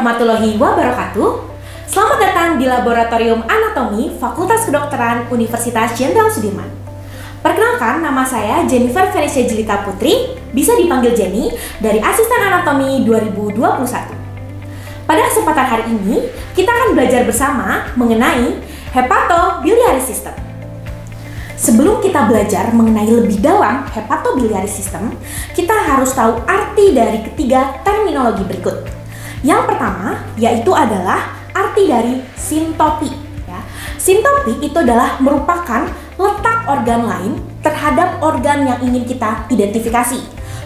warahmatullahi wabarakatuh. Selamat datang di Laboratorium Anatomi Fakultas Kedokteran Universitas Jenderal Sudirman. Perkenalkan, nama saya Jennifer Felicia Jelita Putri, bisa dipanggil Jenny, dari Asisten Anatomi 2021. Pada kesempatan hari ini, kita akan belajar bersama mengenai hepatobiliary system. Sebelum kita belajar mengenai lebih dalam hepatobiliary system, kita harus tahu arti dari ketiga terminologi berikut. Yang pertama, yaitu adalah arti dari sintopi. Sintopi itu adalah merupakan letak organ lain terhadap organ yang ingin kita identifikasi.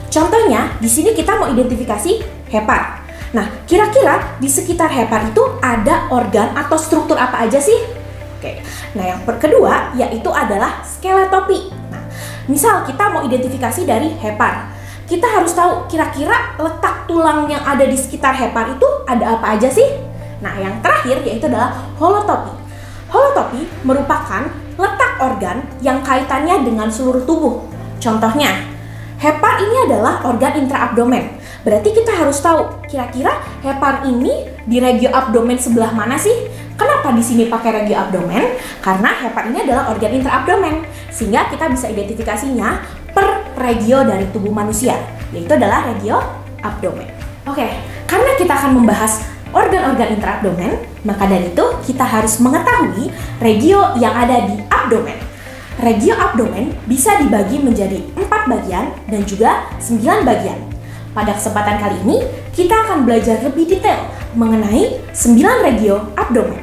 Contohnya, di sini kita mau identifikasi hepar. Nah, kira-kira di sekitar hepar itu ada organ atau struktur apa aja sih? Oke. Nah, yang kedua yaitu adalah skeletopi. Nah, misal kita mau identifikasi dari hepar, kita harus tahu kira-kira letak tulang yang ada di sekitar hepar itu ada apa aja sih? Nah, yang terakhir yaitu adalah holotopi. Holotopi merupakan letak organ yang kaitannya dengan seluruh tubuh. Contohnya, hepar ini adalah organ intraabdomen. Berarti kita harus tahu kira-kira hepar ini di regio abdomen sebelah mana sih? Kenapa di sini pakai regio abdomen? Karena hepar ini adalah organ intraabdomen, sehingga kita bisa identifikasinya per regio dari tubuh manusia, yaitu adalah regio abdomen. Oke, karena kita akan membahas organ-organ intraabdomen, maka dari itu kita harus mengetahui regio yang ada di abdomen. Regio abdomen bisa dibagi menjadi 4 bagian dan juga 9 bagian. Pada kesempatan kali ini, kita akan belajar lebih detail mengenai 9 regio abdomen.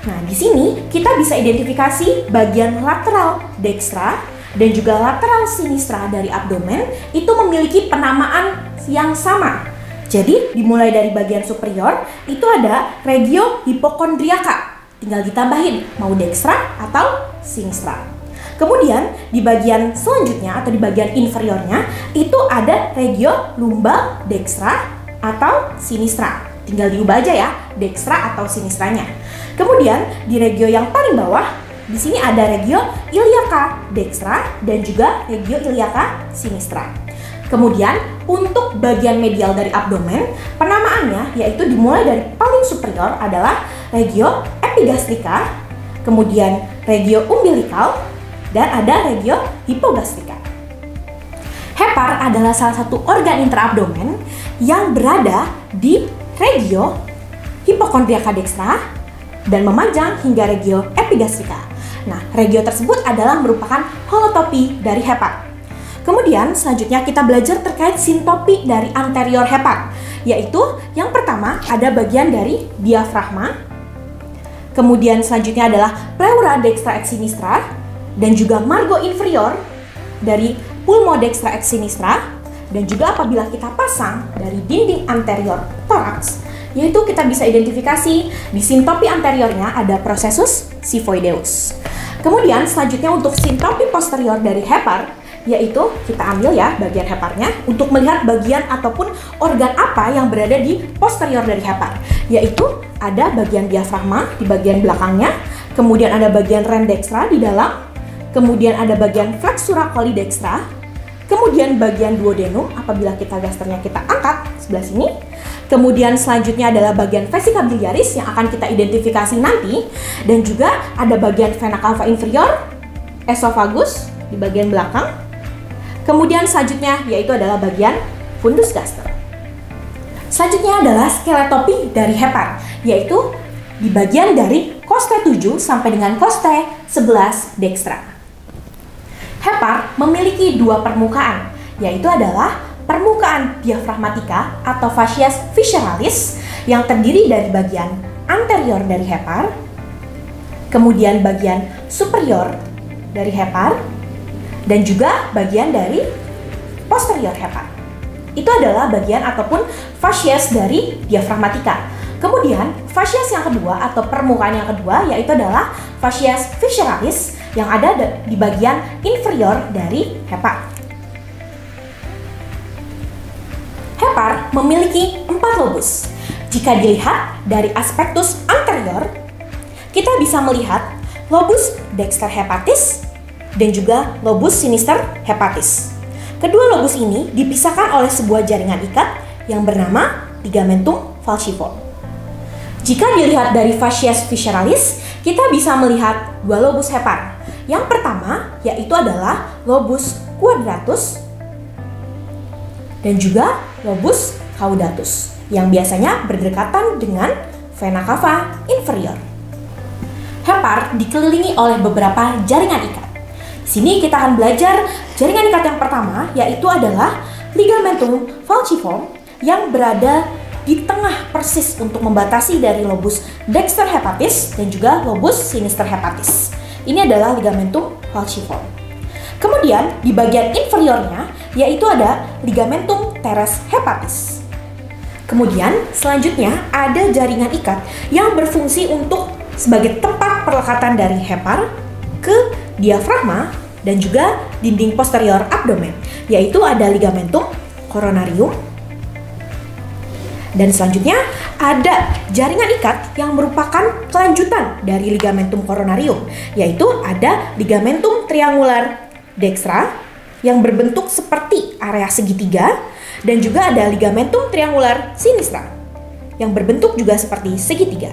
Nah, di sini kita bisa identifikasi bagian lateral dekstra dan juga lateral sinistra dari abdomen itu memiliki penamaan yang sama. Jadi, dimulai dari bagian superior itu ada regio hipokondriaka. Tinggal ditambahin mau dekstra atau sinistra. Kemudian di bagian selanjutnya atau di bagian inferiornya itu ada regio lumbal dekstra atau sinistra. Tinggal diubah aja ya, dekstra atau sinistranya. Kemudian di regio yang paling bawah di sini ada regio iliaca dekstra dan juga regio iliaca sinistra. Kemudian untuk bagian medial dari abdomen, penamaannya yaitu dimulai dari paling superior adalah regio epigastrika, kemudian regio umbilikal, dan ada regio hipogastrika. Hepar adalah salah satu organ intraabdomen yang berada di regio hipokondriaka dekstra dan memanjang hingga regio epigastrika. Nah, regio tersebut adalah merupakan holotopi dari hepar. Kemudian selanjutnya kita belajar terkait sintopi dari anterior hepar, yaitu yang pertama ada bagian dari diafragma, kemudian selanjutnya adalah pleura dextra et sinistra, dan juga margo inferior dari pulmo dextra et sinistra, dan juga apabila kita pasang dari dinding anterior thorax, yaitu kita bisa identifikasi di sintopi anteriornya ada processus xiphoideus. Kemudian selanjutnya untuk sintopi posterior dari hepar, yaitu kita ambil ya bagian heparnya untuk melihat bagian ataupun organ apa yang berada di posterior dari hepar, yaitu ada bagian diafragma di bagian belakangnya, kemudian ada bagian ren dextra di dalam, kemudian ada bagian flexura coli dextra, kemudian bagian duodenum apabila kita gasternya kita angkat sebelah sini, kemudian selanjutnya adalah bagian vesica biliaris yang akan kita identifikasi nanti, dan juga ada bagian vena cava inferior, esophagus di bagian belakang, kemudian selanjutnya yaitu adalah bagian fundus gaster. Selanjutnya adalah skeletopi dari hepar, yaitu di bagian dari koste 7 sampai dengan koste 11 dekstra. Hepar memiliki 2 permukaan, yaitu adalah permukaan diafragmatika atau fascias visceralis yang terdiri dari bagian anterior dari hepar, kemudian bagian superior dari hepar, dan juga bagian dari posterior hepar. Itu adalah bagian ataupun fascias dari diafragmatika. Kemudian fascias yang kedua atau permukaan yang kedua yaitu adalah fascias visceralis yang ada di bagian inferior dari hepar. Hepar memiliki 4 lobus. Jika dilihat dari aspektus anterior, kita bisa melihat lobus dexter hepatis dan juga lobus sinister hepatis. Kedua lobus ini dipisahkan oleh sebuah jaringan ikat yang bernama ligamentum falciform. Jika dilihat dari facies visceralis, kita bisa melihat dua lobus hepar. Yang pertama yaitu adalah lobus quadratus dan juga lobus caudatus yang biasanya berdekatan dengan vena cava inferior. Hepar dikelilingi oleh beberapa jaringan ikat. Di sini kita akan belajar jaringan ikat yang pertama yaitu adalah ligamentum falciform yang berada di tengah persis untuk membatasi dari lobus dexter hepatis dan juga lobus sinister hepatis. Ini adalah ligamentum falciform. Kemudian di bagian inferiornya yaitu ada ligamentum teres hepatis. Kemudian selanjutnya ada jaringan ikat yang berfungsi untuk sebagai tempat perlekatan dari hepar ke diafragma dan juga dinding posterior abdomen, yaitu ada ligamentum coronarium. Dan selanjutnya ada jaringan ikat yang merupakan kelanjutan dari ligamentum coronarium, yaitu ada ligamentum triangular dextra yang berbentuk seperti area segitiga dan juga ada ligamentum triangular sinistra yang berbentuk juga seperti segitiga.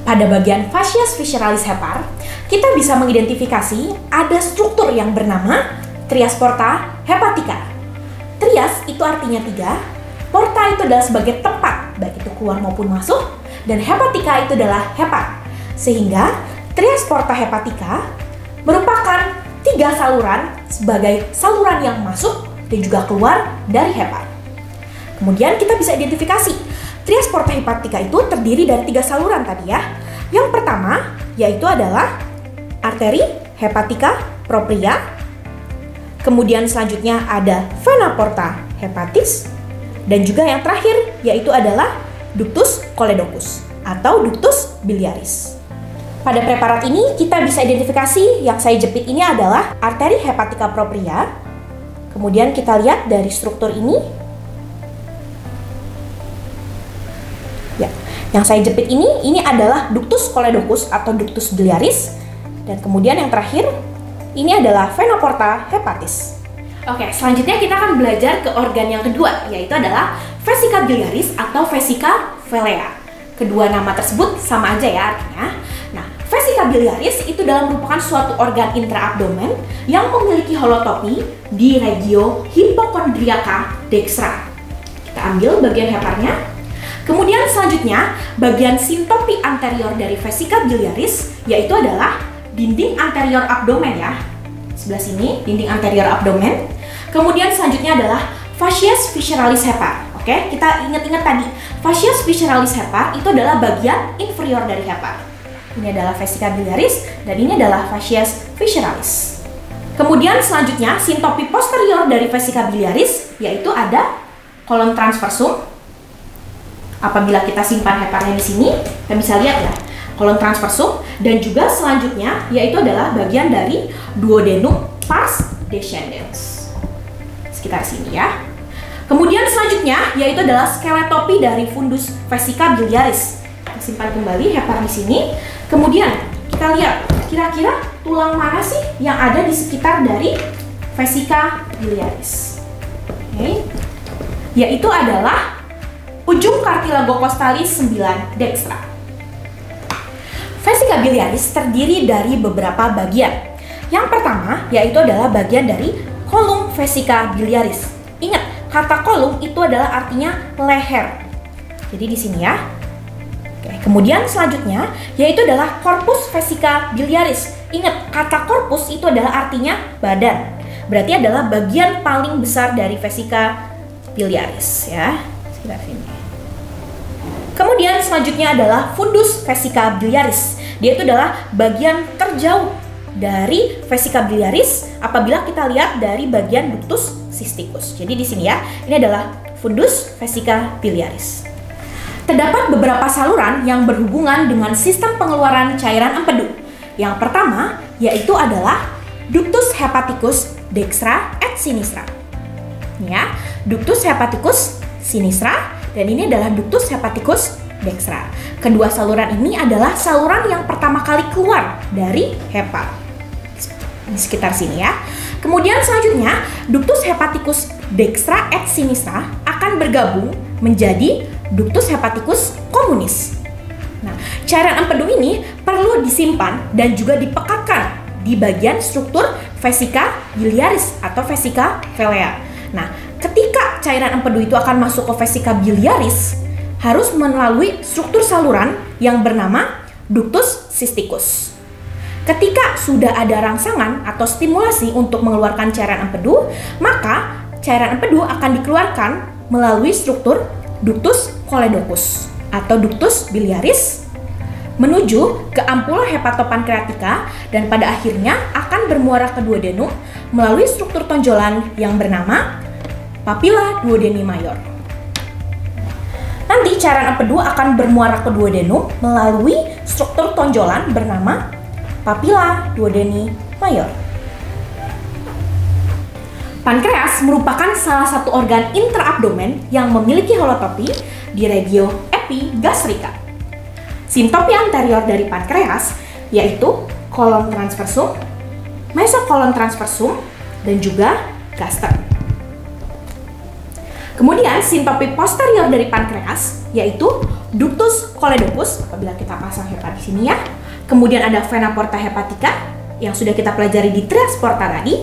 Pada bagian facies visceralis hepar, kita bisa mengidentifikasi ada struktur yang bernama trias porta hepatica. Trias itu artinya 3, porta itu adalah sebagai tempat, baik itu keluar maupun masuk, dan hepatica itu adalah hepar. Sehingga trias porta hepatica merupakan 3 saluran sebagai saluran yang masuk dan juga keluar dari hepar. Kemudian kita bisa identifikasi trias porta hepatica itu terdiri dari 3 saluran tadi ya. Yang pertama yaitu adalah arteri hepatica propria. Kemudian selanjutnya ada vena porta hepatis. Dan juga yang terakhir yaitu adalah ductus choledocus atau ductus biliaris. Pada preparat ini kita bisa identifikasi yang saya jepit ini adalah arteri hepatica propria. Kemudian kita lihat dari struktur ini. Ya, yang saya jepit ini adalah ductus choledocus atau ductus biliaris. Dan kemudian yang terakhir, ini adalah vena porta hepatis. Oke, selanjutnya kita akan belajar ke organ yang kedua, yaitu adalah vesica biliaris atau vesica velea. Kedua nama tersebut sama aja ya artinya. Nah, vesica biliaris itu adalah merupakan suatu organ intraabdomen yang memiliki holotopi di regio hypochondriaca dextra. Kita ambil bagian heparnya. Kemudian selanjutnya, bagian sintopi anterior dari vesica biliaris yaitu adalah dinding anterior abdomen ya. Sebelah sini, dinding anterior abdomen. Kemudian selanjutnya adalah facies visceralis hepar. Oke, kita ingat-ingat tadi, facies visceralis hepar itu adalah bagian inferior dari hepar. Ini adalah vesica biliaris dan ini adalah facies visceralis. Kemudian selanjutnya, sintopi posterior dari vesica biliaris yaitu ada kolon transversum. Apabila kita simpan heparnya di sini, kita bisa lihat ya, kolon transversum, dan juga selanjutnya yaitu adalah bagian dari duodenum pars descendens. Sekitar sini ya. Kemudian selanjutnya yaitu adalah skeletopi dari fundus vesica biliaris. Kita simpan kembali hepar di sini. Kemudian kita lihat kira-kira tulang mana sih yang ada di sekitar dari vesica biliaris. Oke. Yaitu adalah ujung cartilago costalis 9 dextra. Vesica biliaris terdiri dari beberapa bagian. Yang pertama yaitu adalah bagian dari kolum vesica biliaris. Ingat, kata kolum itu adalah artinya leher. Jadi di sini ya. Oke, kemudian selanjutnya yaitu adalah corpus vesica biliaris. Ingat, kata corpus itu adalah artinya badan. Berarti adalah bagian paling besar dari vesica biliaris ya. Sekitar sini. Kemudian selanjutnya adalah fundus vesica biliaris. Dia itu adalah bagian terjauh dari vesica biliaris apabila kita lihat dari bagian ductus cysticus. Jadi di sini ya, ini adalah fundus vesica biliaris. Terdapat beberapa saluran yang berhubungan dengan sistem pengeluaran cairan empedu. Yang pertama yaitu adalah ductus hepaticus dextra et sinistra. Ini ya, ductus hepaticus sinistra. Dan ini adalah ductus hepaticus dextra. Kedua saluran ini adalah saluran yang pertama kali keluar dari hepar. Di sekitar sini ya. Kemudian selanjutnya, ductus hepaticus dextra et sinistra akan bergabung menjadi ductus hepaticus komunis. Nah, cairan empedu ini perlu disimpan dan juga dipekatkan di bagian struktur vesika biliaris atau vesika velea. Nah, ketika cairan empedu itu akan masuk ke vesika biliaris, harus melalui struktur saluran yang bernama ductus cysticus. Ketika sudah ada rangsangan atau stimulasi untuk mengeluarkan cairan empedu, maka cairan empedu akan dikeluarkan melalui struktur ductus choledocus atau ductus biliaris menuju ke ampula hepatopankreatika dan pada akhirnya akan bermuara ke duodenum melalui struktur tonjolan yang bernama papilla duodeni mayor. Nanti cairan empedu akan bermuara ke duodenum melalui struktur tonjolan bernama papilla duodeni mayor. Pankreas merupakan salah satu organ intraabdomen yang memiliki holotopi di regio epigastrika. Sintopi anterior dari pankreas yaitu kolon transversum, mesokolon transversum, dan juga gaster. Kemudian sintopi posterior dari pankreas yaitu ductus choledocus apabila kita pasang hepat di sini ya. Kemudian ada vena porta hepatica yang sudah kita pelajari di trias porta tadi.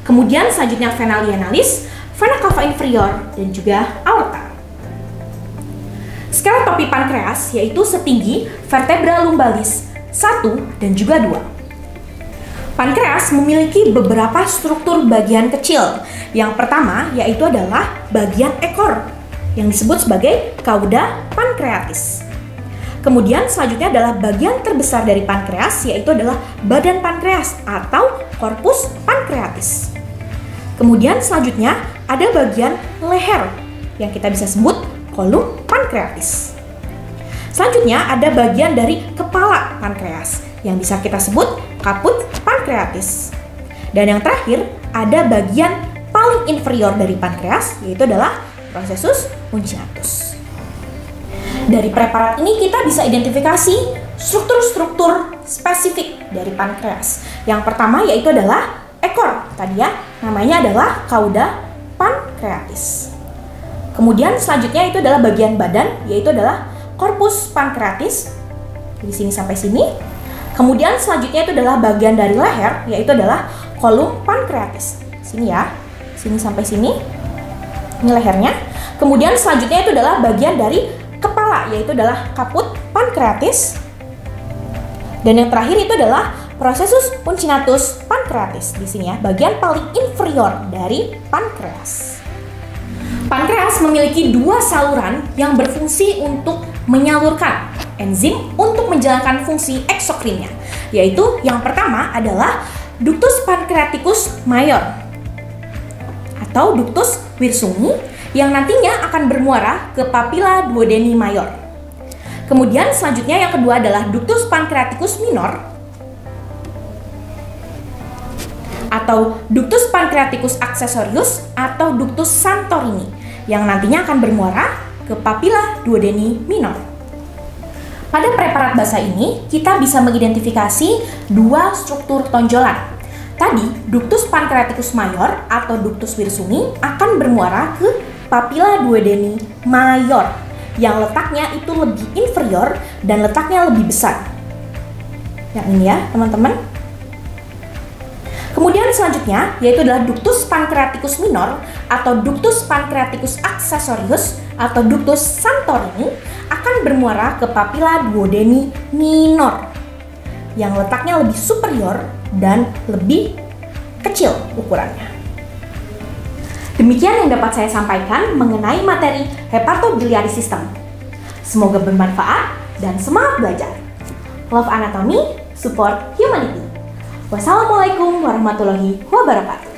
Kemudian selanjutnya vena lienalis, vena cava inferior, dan juga aorta. Skeletopi pankreas yaitu setinggi vertebra lumbalis 1 dan juga 2. Pankreas memiliki beberapa struktur bagian kecil. Yang pertama yaitu adalah bagian ekor yang disebut sebagai cauda pancreatis. Kemudian selanjutnya adalah bagian terbesar dari pankreas yaitu adalah badan pankreas atau corpus pancreatis. Kemudian selanjutnya ada bagian leher yang kita bisa sebut kolum pankreatis. Selanjutnya ada bagian dari kepala pankreas yang bisa kita sebut kaput pankreatis. Dan yang terakhir ada bagian paling inferior dari pankreas yaitu adalah processus uncinatus. Dari preparat ini kita bisa identifikasi struktur-struktur spesifik dari pankreas. Yang pertama yaitu adalah ekor, tadi ya, namanya adalah cauda pancreatis. Kemudian selanjutnya itu adalah bagian badan, yaitu adalah corpus pancreatis, di sini sampai sini. Kemudian selanjutnya itu adalah bagian dari leher, yaitu adalah kolum pancreatis. Sini ya, sini sampai sini, ini lehernya. Kemudian selanjutnya itu adalah bagian dari kepala, yaitu adalah kaput pancreatis. Dan yang terakhir itu adalah processus uncinatus pancreatis, di sini ya, bagian paling inferior dari pankreas. Pankreas memiliki dua saluran yang berfungsi untuk menyalurkan enzim untuk menjalankan fungsi eksokrinnya, yaitu yang pertama adalah ductus pancreaticus mayor atau ductus wirsunghi yang nantinya akan bermuara ke papilla duodeni mayor. Kemudian selanjutnya yang kedua adalah ductus pancreaticus minor atau ductus pancreaticus accessorius atau ductus santorini yang nantinya akan bermuara ke papilla duodeni minor. Pada preparat basa ini, kita bisa mengidentifikasi dua struktur tonjolan. Tadi, ductus pancreaticus mayor atau ductus wirsunghi akan bermuara ke papilla duodeni mayor yang letaknya itu lebih inferior dan letaknya lebih besar. Yang ini ya, teman-teman. Kemudian selanjutnya yaitu adalah ductus pancreaticus minor atau ductus pancreaticus accessorius atau ductus santorini akan bermuara ke papilla duodeni minor yang letaknya lebih superior dan lebih kecil ukurannya. Demikian yang dapat saya sampaikan mengenai materi hepatobiliary system. Semoga bermanfaat dan semangat belajar. Love anatomy, support humanity. Wassalamualaikum warahmatullahi wabarakatuh.